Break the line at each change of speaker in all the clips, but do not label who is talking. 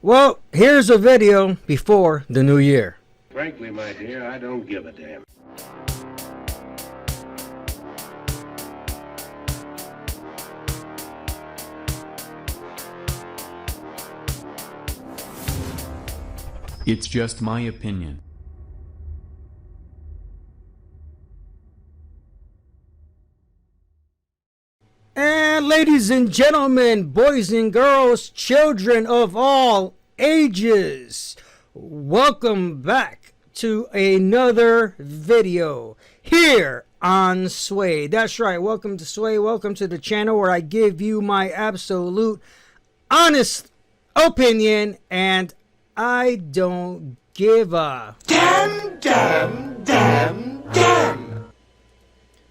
Well, here's a video before the new year.
Frankly, my dear, I don't give a damn.
It's just my opinion.
And ladies and gentlemen, boys and girls, children of all ages, welcome back to another video here on Sway. That's right, welcome to Sway. Welcome to the channel where I give you my absolute honest opinion, and I don't give a damn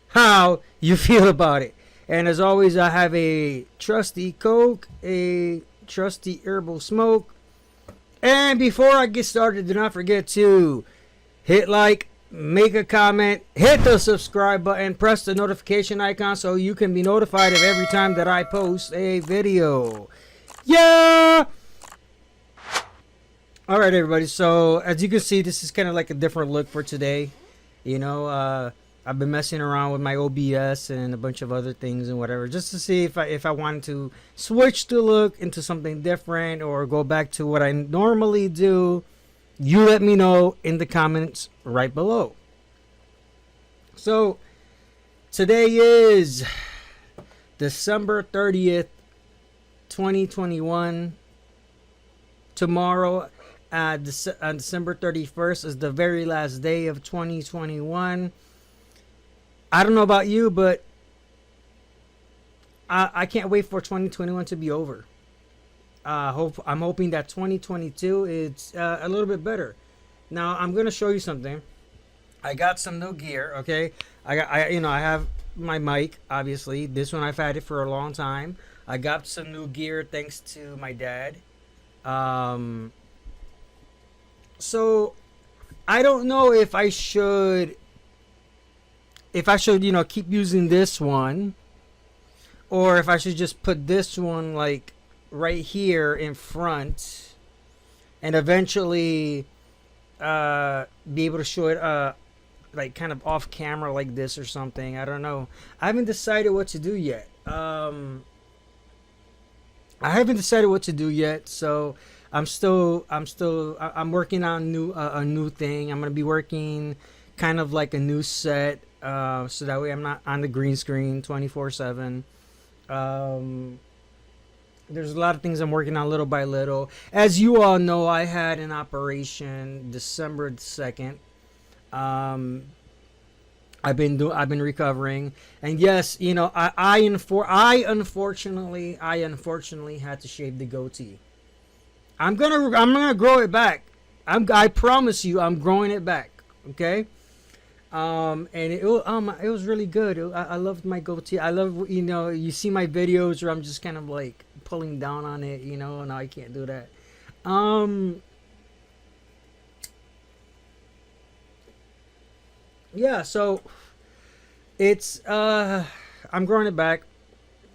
how you feel about it. And as always, I have a trusty Coke, a trusty herbal smoke. And before I get started, do not forget to hit like, make a comment, hit the subscribe button, press the notification icon so you can be notified of every time that I post a video. Yeah! Alright everybody, so as you can see, this is kind of like a different look for today. You know, I've been messing around with my OBS and a bunch of other things and whatever, just to see if I wanted to switch the look into something different or go back to what I normally do. You let me know in the comments right below. So today is December 30th, 2021. Tomorrow, on December 31st, is the very last day of 2021. I don't know about you, but I can't wait for 2021 to be over. I'm hoping that 2022 is a little bit better. Now I'm gonna show you something. I got some new gear. Okay, I have my mic. Obviously, this one I've had it for a long time. I got some new gear thanks to my dad. So I don't know if I should. Keep using this one, or if I should just put this one like right here in front and eventually be able to show it like kind of off camera like this or something. I don't know. I haven't decided what to do yet. So I'm working on a new thing. I'm gonna be working kind of like a new set. So that way I'm not on the green screen 24/7. There's a lot of things I'm working on little by little. As you all know, I had an operation December 2nd. I've been recovering, and yes, you know, I unfortunately had to shave the goatee. I'm gonna grow it back. I promise you, I'm growing it back. Okay. And it was really good. I loved my goatee. I love, you see my videos where I'm just kind of like pulling down on it, no, I can't do that. Yeah, so it's, I'm growing it back,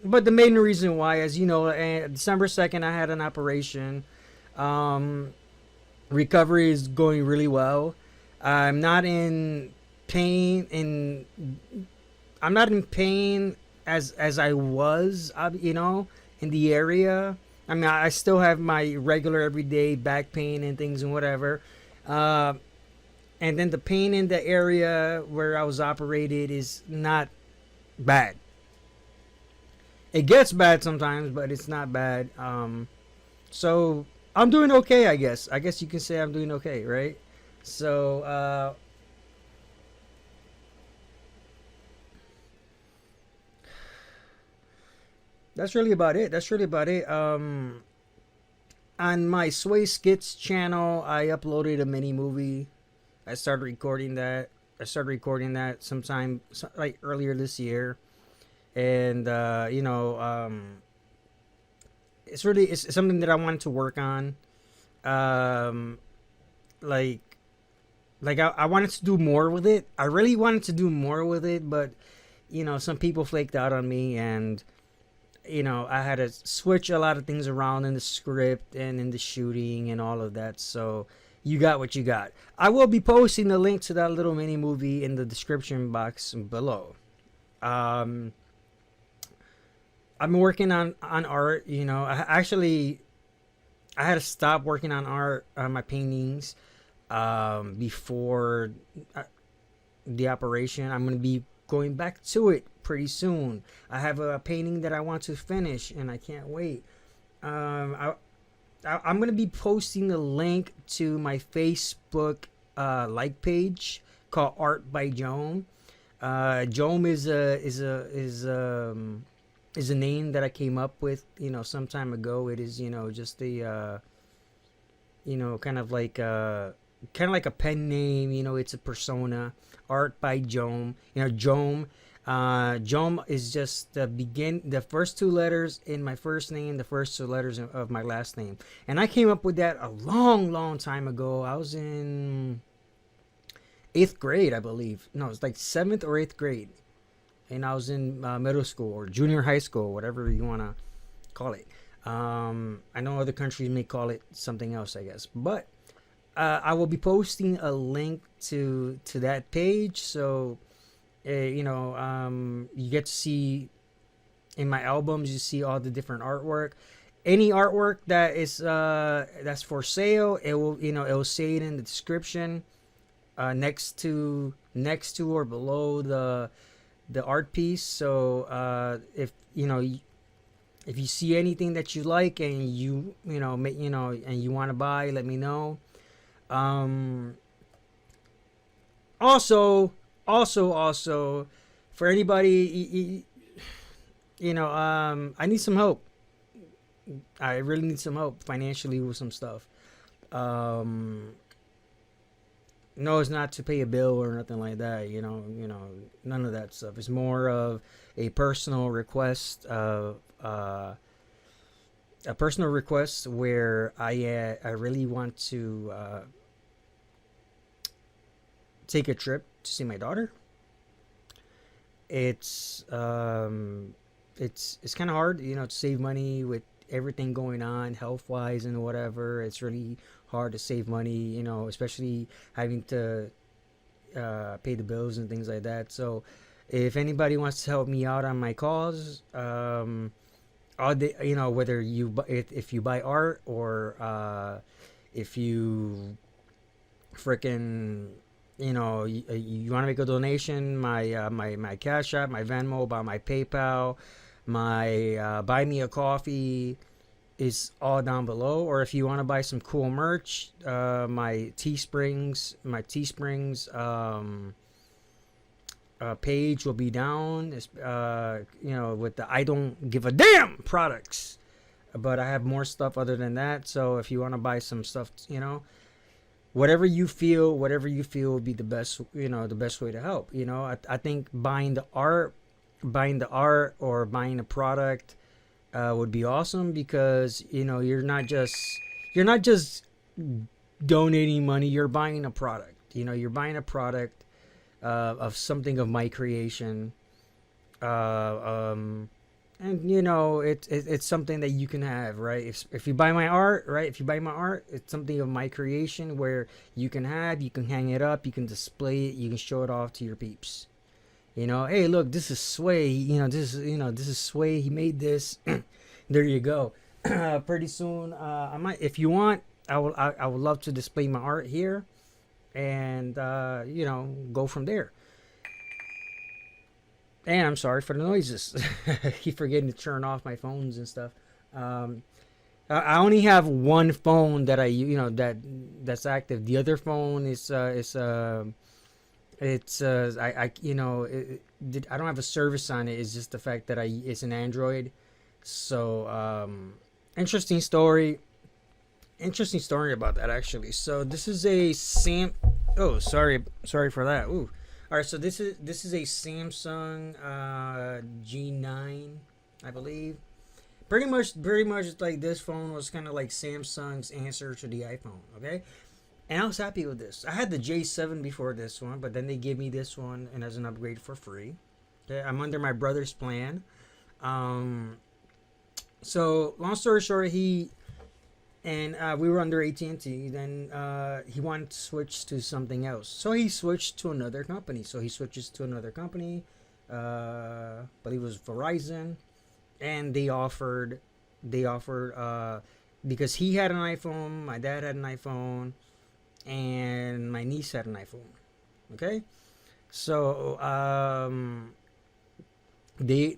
but the main reason why, as you know, December 2nd, I had an operation. Recovery is going really well. I'm not in pain, and I'm not in pain as I was, in the area. I mean, I still have my regular everyday back pain and things and whatever, and then the pain in the area where I was operated is not bad. It gets bad sometimes, but it's not bad. So I'm doing okay, I guess you can say I'm doing okay, right? So that's really about it. On my Sway Skits channel, I uploaded a mini movie. I started recording that sometime like earlier this year, and it's something that I wanted to work on. Like I wanted to do more with it. I really wanted to do more with it, but some people flaked out on me, and I had to switch a lot of things around in the script and in the shooting and all of that. So you got what you got. I will be posting the link to that little mini movie in the description box below. I'm working on art. I had to stop working on art, my paintings, before the operation. I'm gonna be going back to it pretty soon. I have a painting that I want to finish, and I can't wait. I'm gonna be posting the link to my Facebook like page called Art by Jome. Jome is a name that I came up with, some time ago. It is, just a kind of like a pen name. It's a persona. Art by Jome. Jome. Jome is just the first two letters in my first name, the first two letters of my last name. And I came up with that a long, long time ago. I was in 8th grade, I believe. No, it's like 7th or 8th grade. And I was in middle school or junior high school, whatever you want to call it. I know other countries may call it something else, I guess. But I will be posting a link to that page. So, you get to see in my albums, you see all the different artwork. Any artwork that is that's for sale, it will say it in the description, next to or below the art piece. So if you see anything that you like and and you want to buy, let me know. Also, for anybody, I need some help. I really need some help financially with some stuff. No, it's not to pay a bill or nothing like that. None of that stuff. It's more of a personal request where I really want to take a trip to see my daughter. It's kind of hard, to save money with everything going on health wise and whatever. It's really hard to save money, especially having to pay the bills and things like that. So if anybody wants to help me out on my cause, whether if you buy art or if you freaking you want to make a donation, my CashApp, my VENMO, my PayPal, my Buy Me a Coffee is all down below. Or if you want to buy some cool merch, my Teesprings page will be down. With the I don't give a damn products, but I have more stuff other than that. So if you want to buy some stuff, whatever you feel would be the best way to help. I think buying the art or buying a product would be awesome, because you're not just donating money, you're buying a product. You're buying a product of something of my creation, and it's something that you can have, right? If you buy my art, it's something of my creation where you can hang it up, you can display it, you can show it off to your peeps. Hey, look, this is Sway. This is Sway. He made this. There you go. Pretty soon, I might, if you want, I would love to display my art here, and go from there. And I'm sorry for the noises. I keep forgetting to turn off my phones and stuff. I only have one phone that that's active. The other phone I don't have a service on it. It's just the fact that it's an Android. So interesting story about that, actually. So this is a sorry for that. Ooh. All right, so this is a Samsung G9, I believe. Pretty much like this phone was kind of like Samsung's answer to the iPhone. Okay. And I was happy with this. I had the J7 before this one, but then they gave me this one and as an upgrade for free. Okay, I'm under my brother's plan. So long story short, we were under AT&T. Then he wanted to switch to something else, so he switched to another company. So he switches to another company, but he was Verizon, and they offered because he had an iPhone, my dad had an iPhone, and my niece had an iPhone. Okay, so they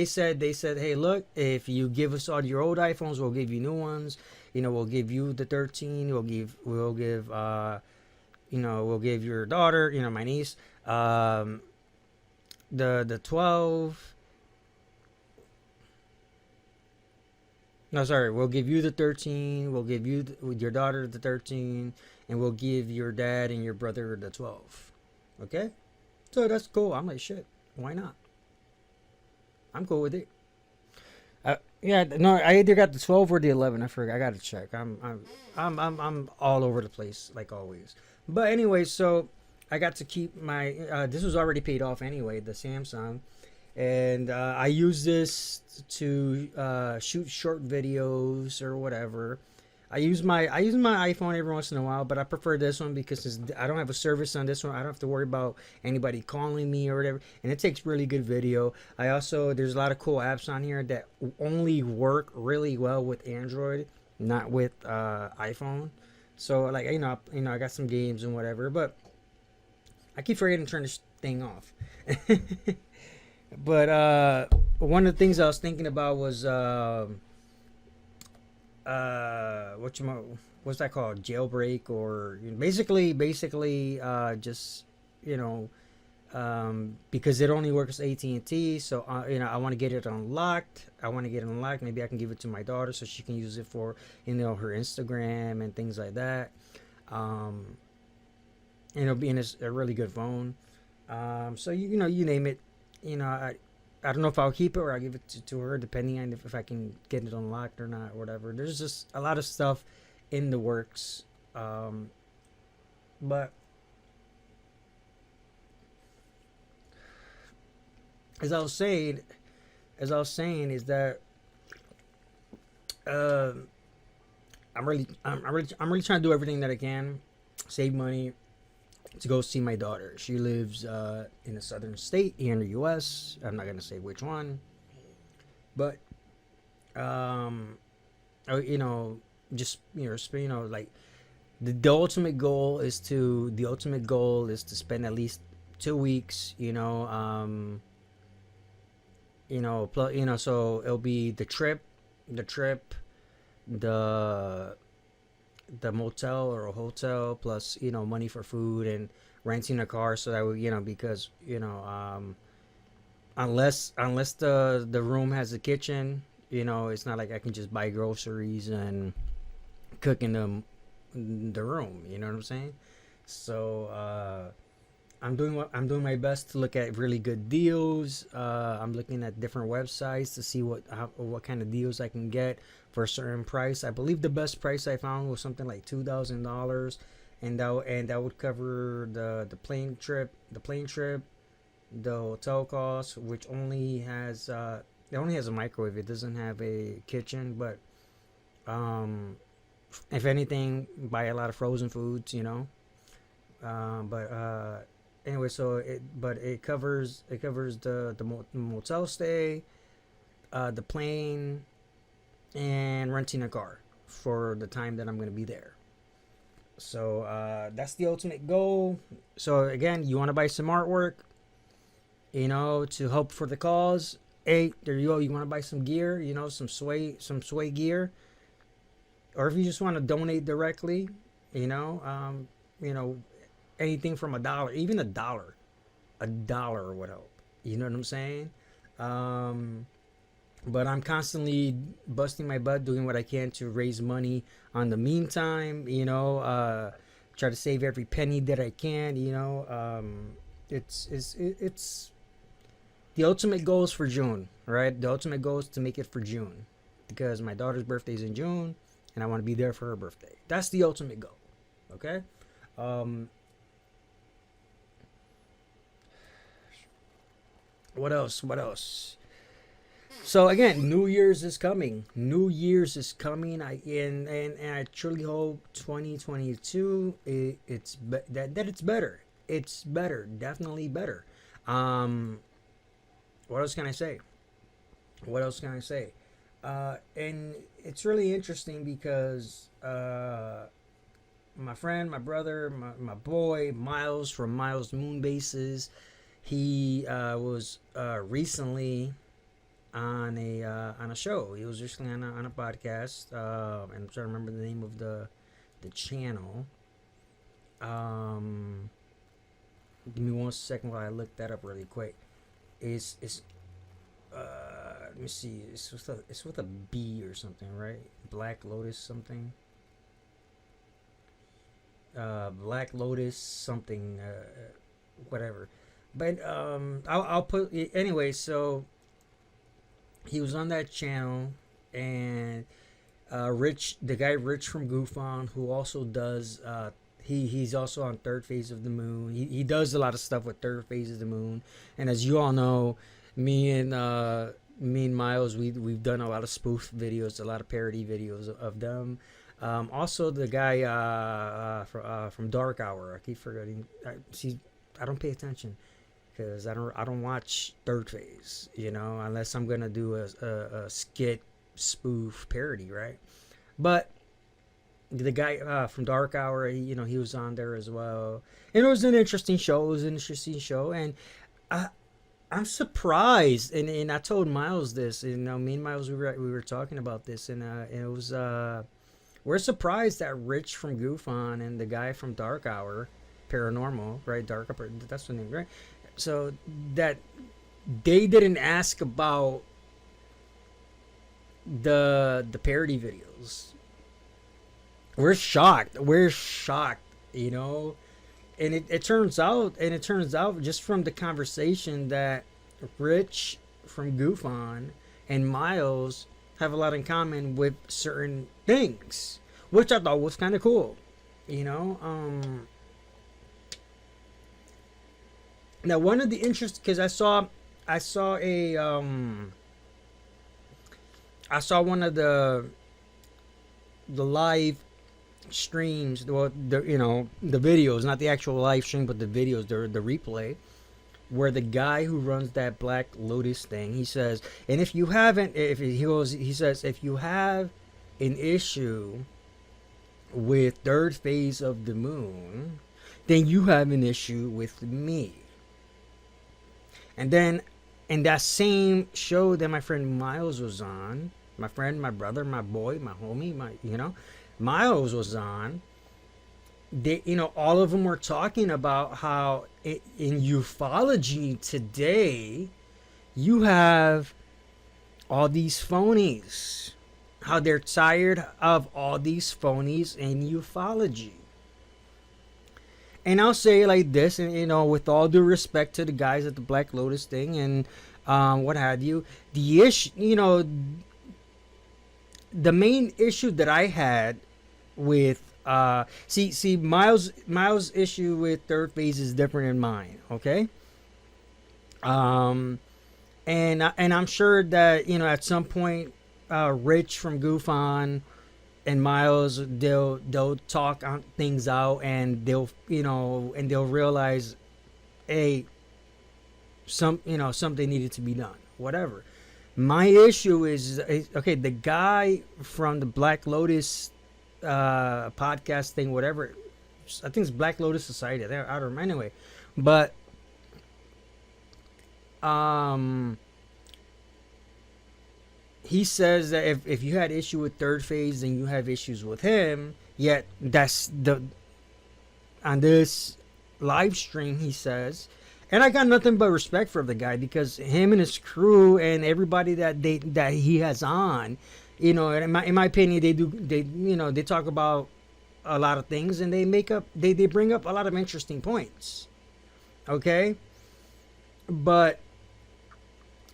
said, hey, look, if you give us all your old iPhones, we'll give you new ones. We'll give you the 13. We'll give your daughter, my niece, the 12. No, sorry, we'll give you the 13. We'll give you your daughter the 13, and we'll give your dad and your brother the 12. Okay, so that's cool. I'm like, shit, why not? I'm cool with it. Yeah, no, I either got the 12 or the 11. I forgot. I gotta check. I'm all over the place like always. But anyway, so I got to keep my. This was already paid off anyway. The Samsung, and I use this to shoot short videos or whatever. I use my iPhone every once in a while, but I prefer this one because I don't have a service on this one. I don't have to worry about anybody calling me or whatever, and it takes really good video. There's a lot of cool apps on here that only work really well with Android, not with iPhone. So like I got some games and whatever, but I keep forgetting to turn this thing off. But one of the things I was thinking about was what's that called, jailbreak, or basically just you know because it only works AT&T. So I want to get it unlocked. Maybe I can give it to my daughter so she can use it for her Instagram and things like that. um being a really good phone. So you name it. I don't know if I'll keep it or I'll give it to her, depending on if I can get it unlocked or not, or whatever. There's just a lot of stuff in the works. But as I was saying, is that uh, I'm really trying to do everything that I can, save money to go see my daughter. She lives in a southern state here in the U.S. I'm not gonna say which one, but um, just like the ultimate goal is to spend at least 2 weeks. So it'll be the trip, the motel or a hotel, plus money for food and renting a car, so that because unless the room has a kitchen, it's not like I can just buy groceries and cook in the room. You know what I'm saying? So I'm doing my best to look at really good deals. I'm looking at different websites to see what kind of deals I can get for a certain price. I believe the best price I found was something like $2,000, and that would cover the plane trip, the hotel costs, which it only has a microwave. It doesn't have a kitchen, but if anything, buy a lot of frozen foods. But anyway, so it covers the motel stay, the plane, and renting a car for the time that I'm gonna be there. So that's the ultimate goal. So again, you want to buy some artwork, to help for the cause. Hey, there you go. You want to buy some gear, some sway gear, or if you just want to donate directly, you know, um, you know, anything from $1, even a dollar would help. You know what I'm saying? Um, but I'm constantly busting my butt doing what I can to raise money on the meantime. Try to save every penny that I can. It's the ultimate goal is for June, right? The ultimate goal is to make it for June because my daughter's birthday is in June, and I want to be there for her birthday. That's the ultimate goal. Okay. Um, what else? So again, New Year's is coming. New Year's is coming. And I truly hope 2022 that it's better. It's better, definitely better. Um, what else can I say? What else can I say? And it's really interesting because my friend, my brother, my boy Miles from Miles Moon Bases, he was recently on a show. He was recently on a podcast, and I'm trying to remember the name of the channel. Um, Give me 1 second while I look that up really quick. It's let me see. It's with a B or something, right? Black Lotus something. Black Lotus something. Whatever. But I'll put it anyway. So he was on that channel, and Rich, the guy Rich from Goof On, who also does he's also on Third Phase of the Moon. He does a lot of stuff with Third Phase of the Moon, and as you all know, me and Miles, we've done a lot of spoof videos, a lot of parody videos of them. Also, the guy from Dark Hour, I keep forgetting. I don't pay attention because I don't watch Third Phase, unless I'm gonna do a skit spoof parody, right? But the guy from Dark Hour, he was on there as well, and it was an interesting show. It was an interesting show, and I'm surprised, and I told Miles this, me and Miles we were talking about this, and it was we're surprised that Rich from Goof On and the guy from Dark Hour, Paranormal, right? Dark Hour, that's the name, right? So that they didn't ask about the parody videos. We're shocked. And it turns out just from the conversation that Rich from Goof On and Miles have a lot in common with certain things, which I thought was kind of cool. Now one of the interests, because I saw one of the live streams, well, the videos, not the actual live stream, but the videos, the replay, where the guy who runs that Black Lotus thing, he says, and if you haven't, he says, if you have an issue with Third Phase of the Moon, then you have an issue with me. And then in that same show that my friend Miles was on, my friend, my brother, my boy, my homie, Miles was on, they, all of them were talking about how in ufology today, you have all these phonies, how they're tired of all these phonies in ufology. And I'll say it like this, and with all due respect to the guys at the Black Lotus thing and what have you, the issue, the main issue that I had with see Miles' issue with Third Phase is different than mine, okay? And I'm sure that at some point Rich from Goof On and Miles, they'll talk things out, and they'll realize, hey, something needed to be done, whatever. My issue is okay, the guy from the Black Lotus podcast thing, whatever, I think it's Black Lotus Society, I don't remember anyway, but he says that if you had issue with Third Phase, then you have issues with him. Yet that's on this live stream, he says, and I got nothing but respect for the guy, because him and his crew and everybody that he has on, and in my opinion, they talk about a lot of things, and they bring up a lot of interesting points. Okay, but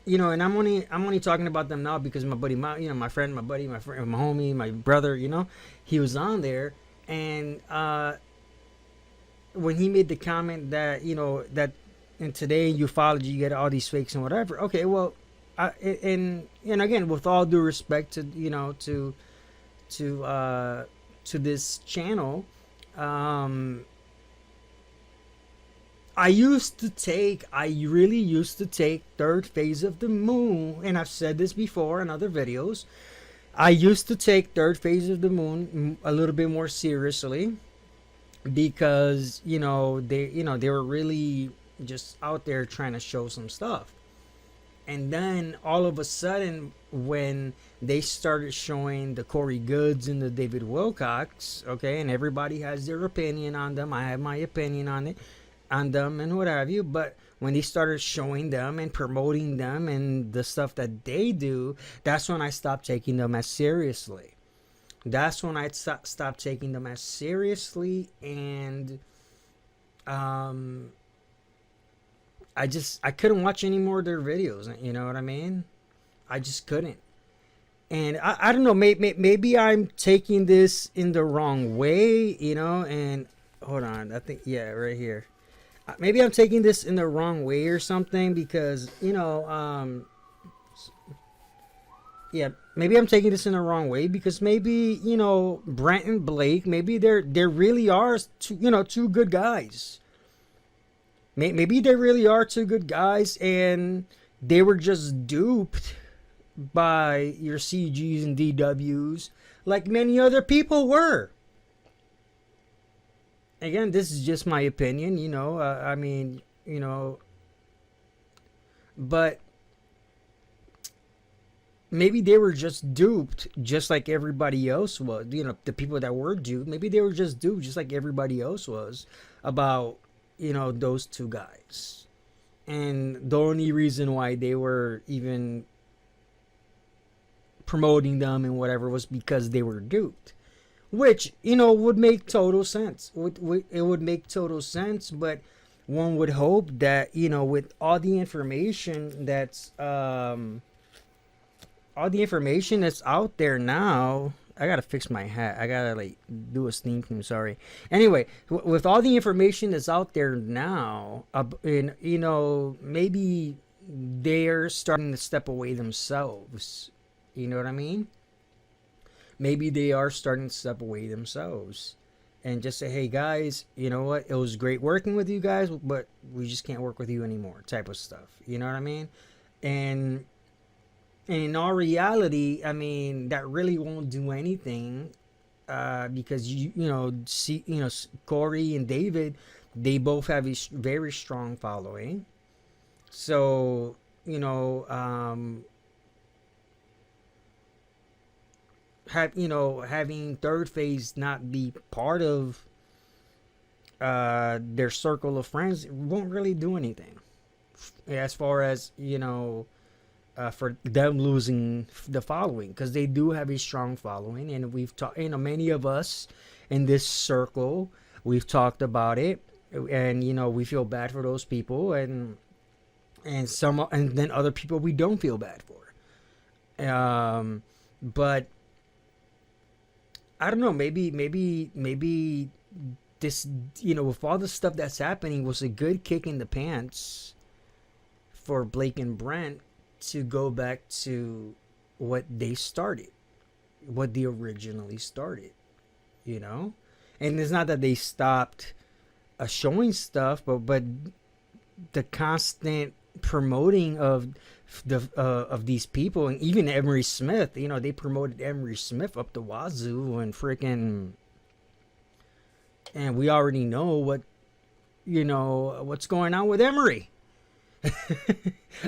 and I'm only talking about them now because my buddy, my friend, my buddy, my friend, my homie, my brother, he was on there, and when he made the comment that that in today ufology you get all these fakes and whatever. Okay, well, and again, with all due respect to to to this channel, um, I really used to take third phase of the moon, and I've said this before in other videos. I used to take third phase of the moon a little bit more seriously because they were really just out there trying to show some stuff. And then all of a sudden, when they started showing the Corey Goods and the David Wilcox, okay, and everybody has their opinion on them. I have my opinion on it, on them, and what have you. But when they started showing them and promoting them and the stuff that they do, that's when I stopped taking them as seriously. That's when I stopped taking them as seriously, and I couldn't watch any more of their videos. You know what I mean? I just couldn't. And I don't know. Maybe I'm taking this in the wrong way. And hold on. I think right here. Maybe I'm taking this in the wrong way or something because maybe I'm taking this in the wrong way because maybe Brent and Blake, maybe they really are two good guys. Maybe they really are two good guys, and they were just duped by your CGs and DWs like many other people were. Again, this is just my opinion, but maybe they were just duped just like everybody else was. The people that were duped, maybe they were just duped just like everybody else was about those two guys. And the only reason why they were even promoting them and whatever was because they were duped, which would make total sense. It would make total sense, but one would hope that with all the information that's out there now. I gotta fix my hat. I gotta do a steam clean. Sorry. Anyway, with all the information that's out there now, maybe they're starting to step away themselves. You know what I mean? Maybe they are starting to step away themselves and just say, hey guys, you know what? It was great working with you guys, but we just can't work with you anymore, type of stuff. You know what I mean? And in all reality, I mean, that really won't do anything because Corey and David, they both have a very strong following. So having third phase not be part of their circle of friends won't really do anything as far as for them losing the following, because they do have a strong following, and we've talked. Many of us in this circle, we've talked about it, and we feel bad for those people, and then other people we don't feel bad for. But I don't know. Maybe this, with all the stuff that's happening, was a good kick in the pants for Blake and Brent to go back to what they started, what they originally started, and it's not that they stopped showing stuff, but the constant promoting of these people, and even Emery Smith, they promoted Emery Smith up the wazoo, and we already know what's going on with Emery.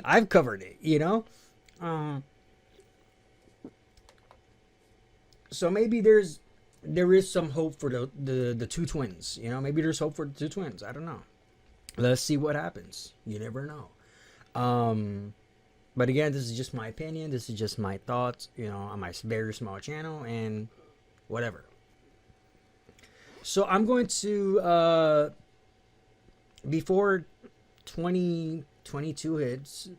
I've covered it, so maybe there is some hope for the two twins. Maybe there's hope for the two twins. I don't know. Let's see what happens. You never know. But again, this is just my opinion. This is just my thoughts, on my very small channel and whatever. So I'm going to before 2022 hits,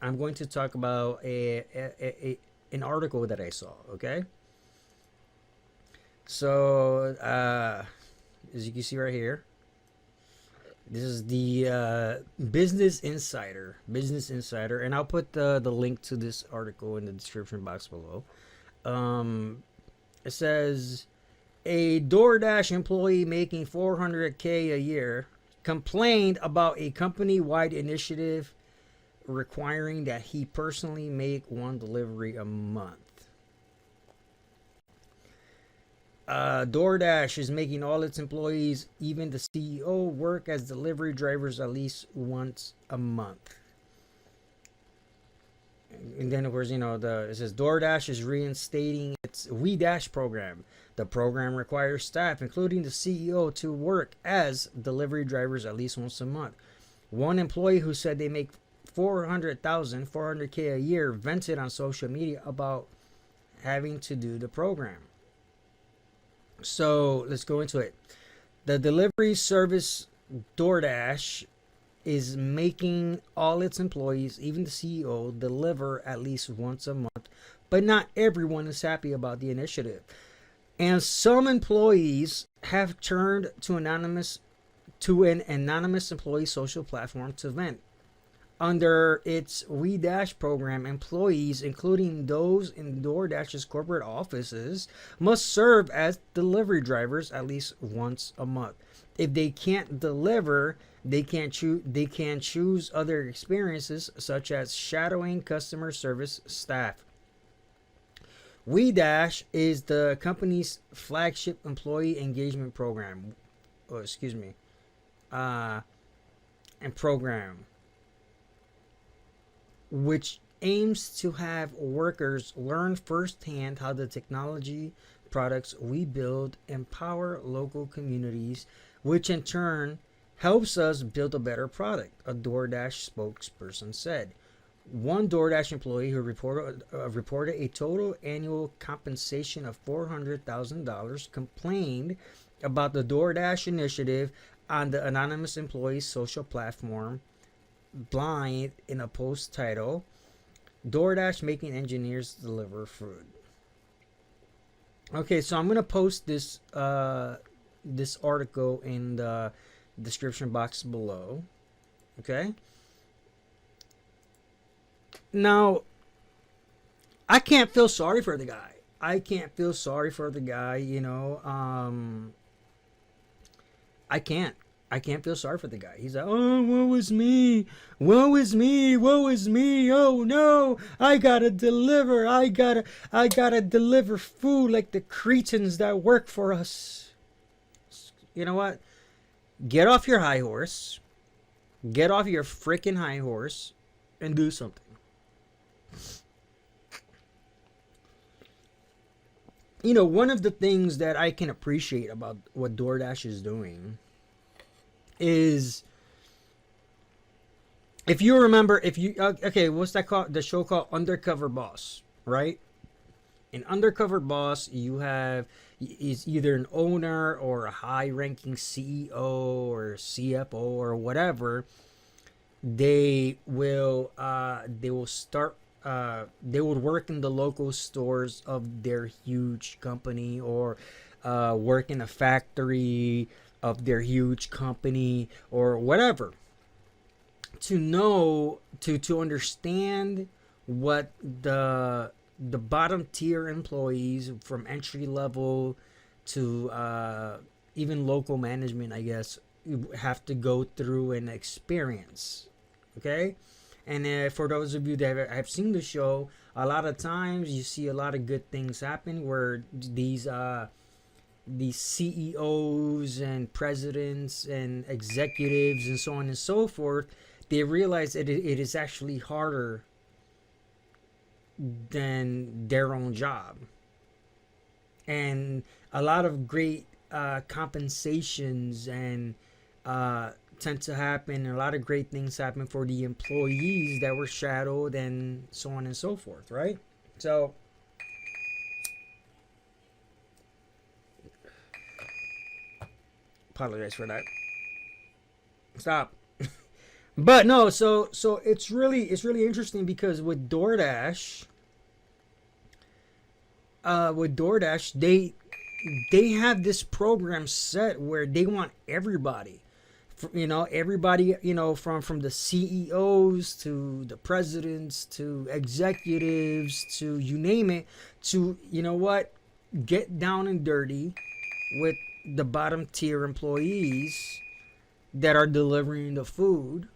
I'm going to talk about an article that I saw. Okay. So as you can see right here, This is the Business Insider. Business Insider, and I'll put the link to this article in the description box below. It says a DoorDash employee making $400K a year complained about a company-wide initiative requiring that he personally make one delivery a month. DoorDash is making all its employees, even the CEO, work as delivery drivers at least once a month. And then, of course, it says DoorDash is reinstating its WeDash program. The program requires staff, including the CEO, to work as delivery drivers at least once a month. One employee who said they make $400K a year vented on social media about having to do the program. So let's go into it. The delivery service DoorDash is making all its employees, even the CEO, deliver at least once a month, but not everyone is happy about the initiative. And some employees have turned to an anonymous employee social platform to vent. Under its WeDash program, employees, including those in DoorDash's corporate offices, must serve as delivery drivers at least once a month. If they can't deliver, they can choose other experiences such as shadowing customer service staff. WeDash is the company's flagship employee engagement program. And program, which aims to have workers learn firsthand how the technology products we build empower local communities, which in turn helps us build a better product, a DoorDash spokesperson said. One DoorDash employee who reported a total annual compensation of $400,000 complained about the DoorDash initiative on the anonymous employee social platform Blind in a post title, DoorDash making engineers deliver food. Okay, so I'm gonna post this this article in the description box below. Okay. Now, I can't feel sorry for the guy. I can't. I can't feel sorry for the guy. He's like, oh, woe is me. Woe is me. Woe is me. Oh no. I gotta deliver food like the cretins that work for us. You know what? Get off your high horse. Get off your freaking high horse and do something. One of the things that I can appreciate about what DoorDash is doing is, if you remember, what's that called? The show called Undercover Boss, right? In Undercover Boss, is either an owner or a high-ranking CEO or CFO or whatever. They will start. They would work in the local stores of their huge company, or work in a factory of their huge company, or whatever, to understand what the bottom tier employees from entry level to even local management, I guess, have to go through and experience. Okay. And for those of you that have seen the show, a lot of times you see a lot of good things happen where these CEOs and presidents and executives and so on and so forth, they realize that it is actually harder than their own job. And a lot of great compensations and tend to happen, and a lot of great things happen for the employees that were shadowed and so on and so forth, right? So apologize for that. Stop. But no, so it's really interesting, because with DoorDash, they have this program set where they want everybody, You know, everybody, you know, from the CEOs to the presidents to executives to you name it, to, you know what, get down and dirty with the bottom tier employees that are delivering the food,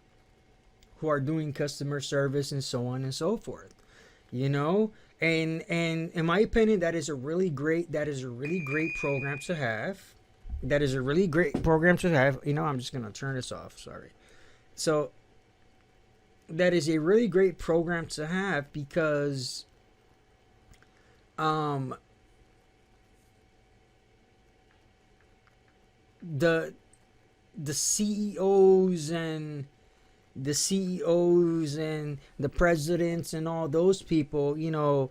who are doing customer service and so on and so forth. You know, and in my opinion, that is a really great program to have. That is a really great program to have. You know, I'm just gonna turn this off. Sorry. So that is a really great program to have because um the CEOs and the presidents and all those people, you know,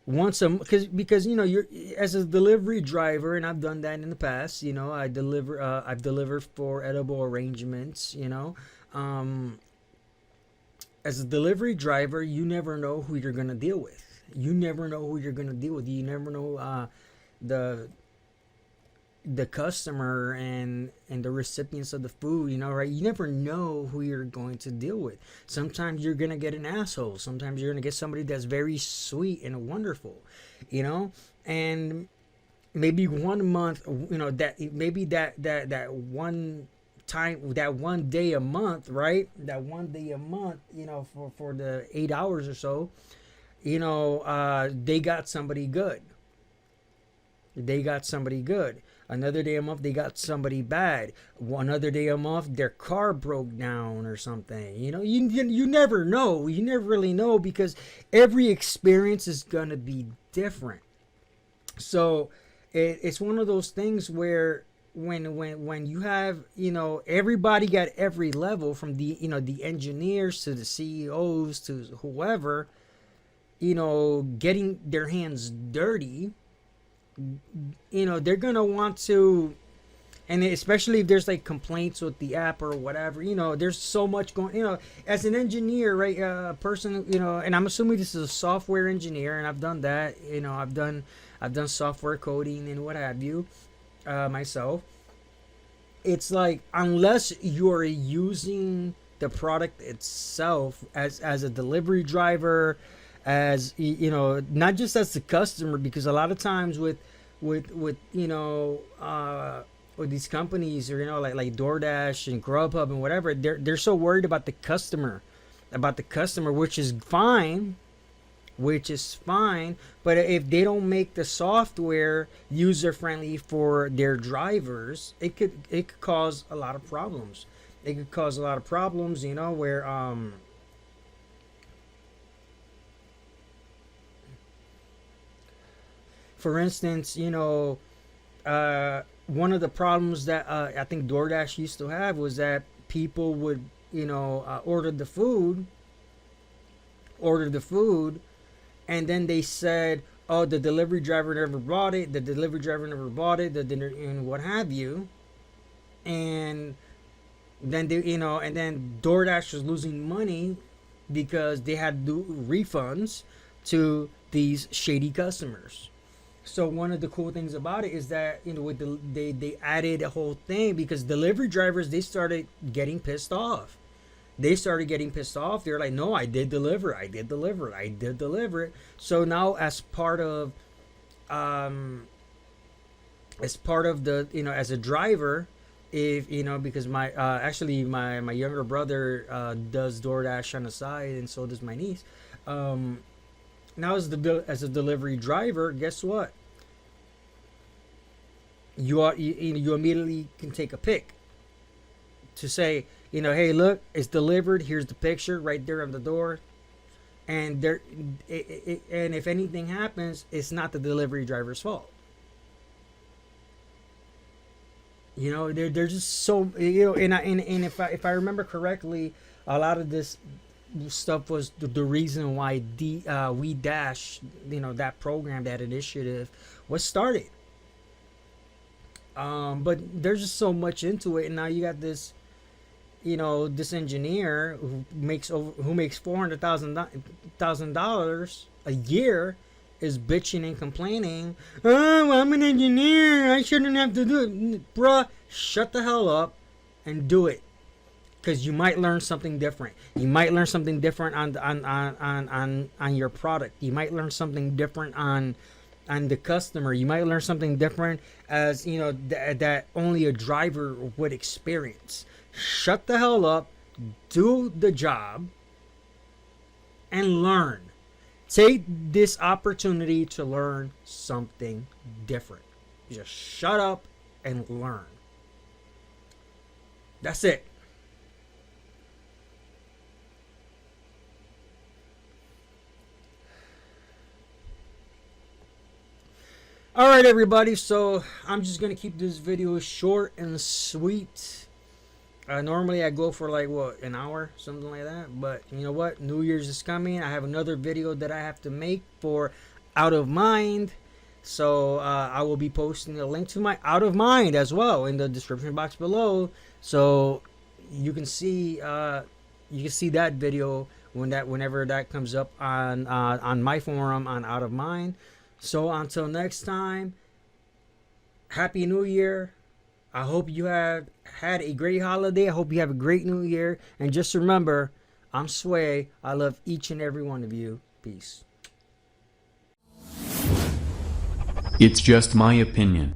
once a because you know, you're as a delivery driver, and I've done that in the past. You know, I've delivered for edible arrangements. You know, um, as a delivery driver, you never know who you're gonna deal with. You never know who you're gonna deal with. You never know the customer and the recipients of the food, you know, right? You never know who you're going to deal with. Sometimes you're gonna get an asshole. Sometimes you're gonna get somebody that's very sweet and wonderful, you know. And maybe one month, you know, that maybe that one time, that one day a month, right? That one day a month, you know, for the 8 hours or so, you know, they got somebody good. They got somebody good. Another day a month, they got somebody bad. One other day a month, their car broke down or something. You know, you never know. You never really know, because every experience is gonna be different. So it's one of those things where when you have, you know, everybody at every level, from the, you know, the engineers to the CEOs to whoever, you know, getting their hands dirty, you know, they're gonna want to, and especially if there's like complaints with the app or whatever, you know, there's so much going, you know, as an engineer, right, person, you know, and I'm assuming this is a software engineer, and I've done that, you know, I've done software coding and what have you, myself. It's like, unless you're using the product itself as a delivery driver, as you know, not just as the customer, because a lot of times with you know, with these companies, or you know, like DoorDash and Grubhub and whatever, they're so worried about the customer, which is fine, but if they don't make the software user friendly for their drivers, it could cause a lot of problems. You know, where for instance, you know, one of the problems that I think DoorDash used to have was that people would, you know, order the food, and then they said, "Oh, the delivery driver never brought it. And what have you." And then they, you know, and then DoorDash was losing money because they had to do refunds to these shady customers. So one of the cool things about it is that, you know, with they added a whole thing, because delivery drivers, they started getting pissed off. They're like, "No, I did deliver it." So now, as part of the, you know, as a driver, if you know, because my actually my younger brother does DoorDash on the side, and so does my niece. Now, as a delivery driver, guess what? You immediately can take a pic to say, you know, "Hey, look, it's delivered. Here's the picture right there on the door." And and if anything happens, it's not the delivery driver's fault. You know, they're just so, you know, and if I remember correctly, a lot of this stuff was the reason why We Dash, you know, that program, that initiative was started. But there's just so much into it, and now you got this, you know, this engineer who makes $400,000 a year, is bitching and complaining. "Oh, I'm an engineer. I shouldn't have to do it." Bruh, shut the hell up and do it, because you might learn something different. You might learn something different on your product. You might learn something different on the customer. You might learn something different, as you know, that only a driver would experience. Shut the hell up, do the job, and learn. Take this opportunity to learn something different. Just shut up and learn. That's it. All right, everybody. So I'm just gonna keep this video short and sweet. Normally I go for like what, an hour, something like that. But you know what? New Year's is coming. I have another video that I have to make for Out of Mind. So I will be posting a link to my Out of Mind as well in the description box below. So you can see that video whenever that comes up on my forum on Out of Mind. So until next time, Happy New Year. I hope you have had a great holiday. I hope you have a great New Year. And just remember, I'm Sway. I love each and every one of you. Peace.
It's just my opinion.